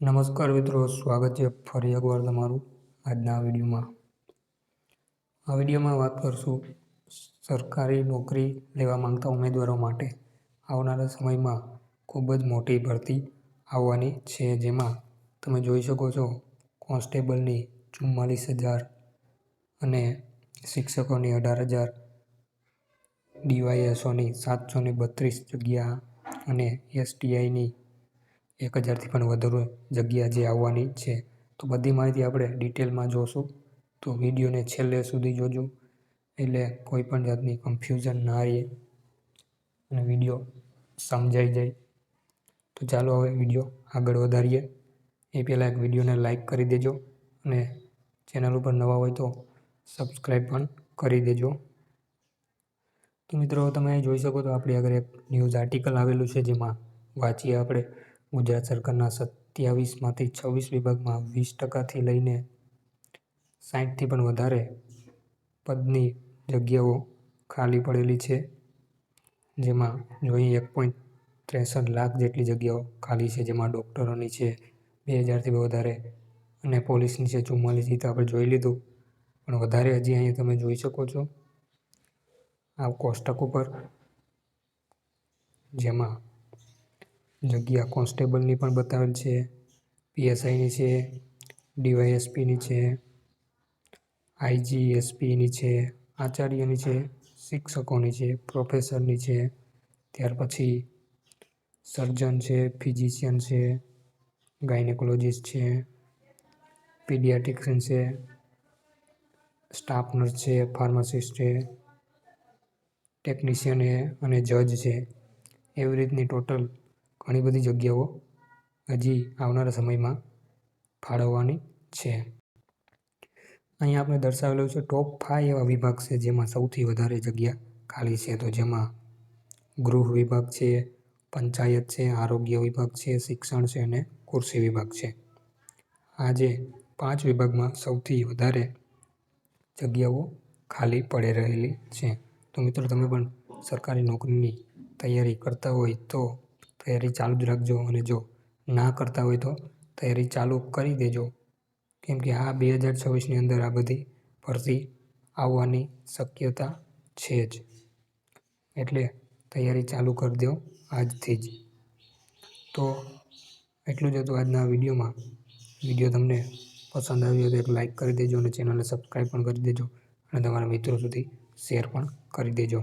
નમસ્કાર મિત્રો, સ્વાગત છે ફરી એકવાર તમારું આજના વિડીયોમાં. આ વિડીયોમાં વાત કરશું સરકારી નોકરી લેવા માંગતા ઉમેદવારો માટે આવનારા સમયમાં ખૂબ જ મોટી ભરતી આવવાની છે, જેમાં તમે જોઈ શકો છો કોન્સ્ટેબલની 44,000 અને શિક્ષકોની 18,000, ડીવાયએસઓની 732 જગ્યા અને એસટીઆઈની 1,000થી પણ વધુ જગ્યા જે આવવાની છે. તો બધી માહિતી આપણે ડિટેલમાં જોશું, તો વિડીયોને છેલ્લે સુધી જોજો એટલે કોઈ પણ જાતની કન્ફ્યુઝન ના રહે અને વિડીયો સમજાઈ જાય. તો ચાલો હવે વિડીયો આગળ વધારીએ. એ પહેલાં એક વિડીયોને લાઈક કરી દેજો અને ચેનલ ઉપર નવા હોય તો સબસ્ક્રાઈબ પણ કરી દેજો. તો મિત્રો, તમે જોઈ શકો તો આપણી આગળ એક ન્યૂઝ આર્ટિકલ આવેલું છે, જેમાં વાંચીએ આપણે. ગુજરાત સરકારના 27માંથી 26 વિભાગમાં 20% લઈને 60થી પણ વધારે પદની જગ્યાઓ ખાલી પડેલી છે, જેમાં જોઈએ 1.63 લાખ જેટલી જગ્યાઓ ખાલી છે, જેમાં ડૉક્ટરોની છે 2,000થી વધારે અને પોલીસની છે 44. તો આપણે જોઈ લીધું, પણ વધારે હજી અહીંયા તમે જોઈ શકો છો આ કોષ્ટક ઉપર, જેમાં જગ્યા કોન્સ્ટેબલની પણ બતાવેલ છે, પીએસઆઈની છે, ડીવાયએસપીની છે, આઈજીએસપીની છે, આચાર્યની છે, શિક્ષકોની છે, પ્રોફેસરની છે, ત્યાર પછી સર્જન છે, ફિઝિશિયન છે, ગાયનેકોલોજીસ્ટ છે, પીડિયાટ્રિશિયન છે, સ્ટાફ નર્સ છે, ફાર્માસિસ્ટ છે, ટેકનિશિયન અને જજ છે. એવી રીતની ટોટલ ઘણી બધી જગ્યાઓ હજી આવનારા સમયમાં ફાળવવાની છે. અહીંયા આપણે દર્શાવેલું છે ટોપ 5 એવા વિભાગ છે જેમાં સૌથી વધારે જગ્યા ખાલી છે. તો જેમાં ગૃહ વિભાગ છે, પંચાયત છે, આરોગ્ય વિભાગ છે, શિક્ષણ છે અને કૃષિ વિભાગ છે. આ જે 5 વિભાગમાં સૌથી વધારે જગ્યાઓ ખાલી પડી રહેલી છે. તો મિત્રો, તમે પણ સરકારી નોકરીની તૈયારી કરતા હોય તો તૈયારી ચાલુ જ રાખજો, અને જો ના કરતા હોય તો તૈયારી ચાલુ કરી દેજો, કેમ કે આ 2026ની અંદર આ બધી ભરતી આવવાની શક્યતા છે જ. એટલે તૈયારી ચાલુ કરી દો આજથી જ. તો એટલું જ હતું આજના વિડીયોમાં. વિડીયો તમને પસંદ આવ્યો તો એક લાઈક કરી દેજો અને ચેનલને સબસ્ક્રાઈબ પણ કરી દેજો અને તમારા મિત્રો સુધી શેર પણ કરી દેજો.